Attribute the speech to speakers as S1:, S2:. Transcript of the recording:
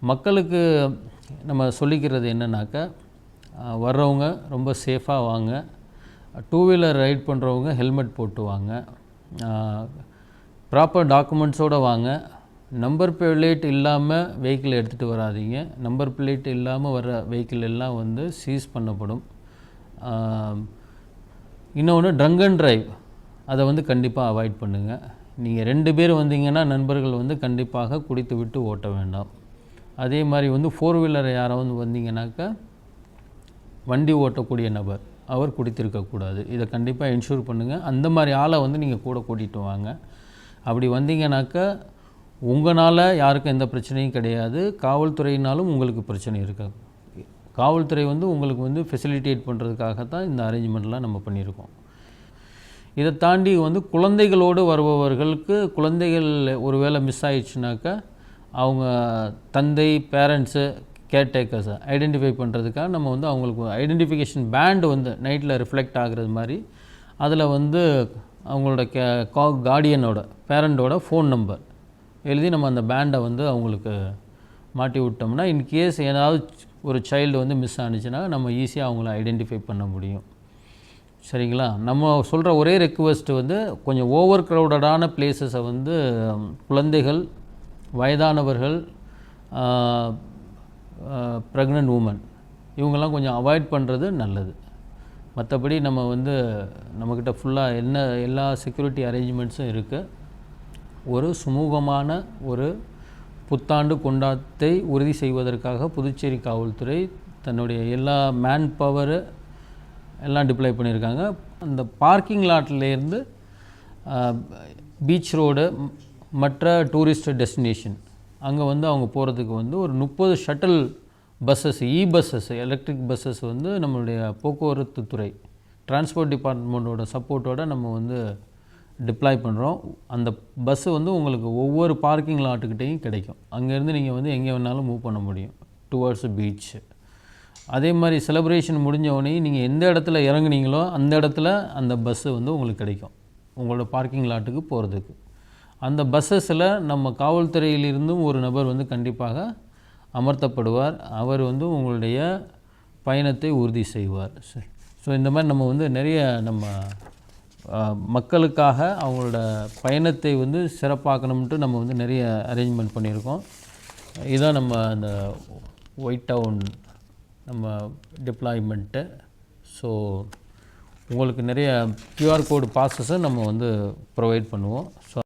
S1: மக்களுக்கு நம்ம சொல்லிக்கிறது என்னன்னாக்கா, வர்றவங்க ரொம்ப சேஃபாக வாங்க. டூ வீலர் ரைட் பண்ணுறவங்க ஹெல்மெட் போட்டு வாங்க. ப்ராப்பர் டாக்குமெண்ட்ஸோடு வாங்க. நம்பர் பிளேட் இல்லாமல் வெஹிக்கிள் எடுத்துகிட்டு வராதீங்க. நம்பர் பிளேட் இல்லாமல் வர வெஹிக்கிள் எல்லாம் வந்து சீஸ் பண்ணப்படும். இன்னொன்று ட்ரங்க் அண்ட் டிரைவ், அதை வந்து கண்டிப்பாக அவாய்ட் பண்ணுங்கள். நீங்கள் 2 பேர் வந்தீங்கன்னா நண்பர்கள் வந்து கண்டிப்பாக குடித்து விட்டு ஓட்ட வேண்டாம். அதே மாதிரி வந்து 4 வீலர் யாராவது வந்தீங்கன்னாக்கா, வண்டி ஓட்டக்கூடிய நபர் அவர் குடித்திருக்கக்கூடாது. இதை கண்டிப்பாக என்ஷூர் பண்ணுங்கள். அந்த மாதிரி ஆளை வந்து நீங்கள் கூட கூட்டிகிட்டு வாங்க. அப்படி வந்தீங்கன்னாக்கா உங்களால் யாருக்கும் எந்த பிரச்சனையும் கிடையாது. காவல்துறையினாலும் உங்களுக்கு பிரச்சனை இருக்காது. காவல்துறை வந்து உங்களுக்கு வந்து ஃபெசிலிட்டேட் பண்ணுறதுக்காக தான் இந்த அரேஞ்ச்மெண்ட்லாம் நம்ம பண்ணியிருக்கோம். இதை தாண்டி வந்து குழந்தைகளோடு வருபவர்களுக்கு, குழந்தைகள் ஒரு வேளை மிஸ் ஆயிடுச்சுனாக்கா அவங்க தந்தை, பேரண்ட்ஸு, கேர்டேக்கர்ஸை ஐடென்டிஃபை பண்ணுறதுக்காக நம்ம வந்து அவங்களுக்கு ஐடென்டிஃபிகேஷன் பேண்டு வந்து நைட்டில் ரிஃப்ளெக்ட் ஆகிறது மாதிரி அதில் வந்து அவங்களோட கார்டியனோட, பேரண்டோட ஃபோன் நம்பர் எழுதி நம்ம அந்த பேண்டை வந்து அவங்களுக்கு மாட்டி விட்டோம்னா, இன்கேஸ் ஏதாவது ஒரு சைல்டு வந்து மிஸ் ஆனிச்சுன்னா நம்ம ஈஸியாக அவங்கள ஐடென்டிஃபை பண்ண முடியும். சரிங்களா? நம்ம சொல்கிற ஒரே ரெக்வெஸ்ட்டு வந்து கொஞ்சம் ஓவர் க்ரௌடடான பிளேஸஸை வந்து குழந்தைகள், வயதானவர்கள், ப்ரெக்னென்ட் உமன் இவங்கெல்லாம் கொஞ்சம் அவாய்ட் பண்ணுறது நல்லது. மற்றபடி நம்ம வந்து நம்மக்கிட்ட ஃபுல்லாக எல்லா செக்யூரிட்டி அரேஞ்ச்மெண்ட்ஸும் இருக்குது. ஒரு சுமூகமான ஒரு புத்தாண்டு கொண்டாட்டத்தை உறுதி செய்வதற்காக புதுச்சேரி காவல்துறை தன்னுடைய எல்லா மேன் பவரு எல்லாம் டிப்ளை பண்ணியிருக்காங்க. அந்த பார்க்கிங் லாட்லேருந்து பீச் ரோடு, மற்ற டூரிஸ்ட் டெஸ்டினேஷன் அங்கே வந்து அவங்க போகிறதுக்கு வந்து ஒரு 30 shuttle buses, buses, electric buses வந்து நம்மளுடைய போக்குவரத்து துறை, டிரான்ஸ்போர்ட் டிபார்ட்மெண்ட்டோட சப்போர்ட்டோடு நம்ம வந்து டிப்ளாய் பண்ணுறோம். அந்த பஸ்ஸு வந்து உங்களுக்கு ஒவ்வொரு பார்க்கிங் லாட்டுக்கிட்டையும் கிடைக்கும். அங்கேருந்து நீங்கள் வந்து எங்கே வேணாலும் மூவ் பண்ண முடியும் டுவர்ட்ஸ் பீச். அதே மாதிரி செலிப்ரேஷன் முடிஞ்சவொடனே நீங்கள் எந்த இடத்துல இறங்குனீங்களோ அந்த இடத்துல அந்த பஸ்ஸு வந்து உங்களுக்கு கிடைக்கும் உங்களோட பார்க்கிங் லாட்டுக்கு போகிறதுக்கு. அந்த பஸ்ஸஸில் நம்ம காவல்துறையிலிருந்தும் ஒரு நபர் வந்து கண்டிப்பாக அமர்த்தப்படுவார். அவர் வந்து உங்களுடைய பயணத்தை உறுதி செய்வார். ஸோ இந்த மாதிரி நம்ம வந்து நிறைய நம்ம மக்களுக்காக அவங்களோட பயணத்தை வந்து சிறப்பாக்கணும்ட்டு நம்ம வந்து நிறைய அரேஞ்ச்மெண்ட் பண்ணியிருக்கோம். இதுதான் நம்ம அந்த ஒயிட் டவுன் நம்ம டிப்ளாய்மெண்ட்டு. ஸோ உங்களுக்கு நிறைய QR கோடு பாஸஸை நம்ம வந்து ப்ரொவைட் பண்ணுவோம். ஸோ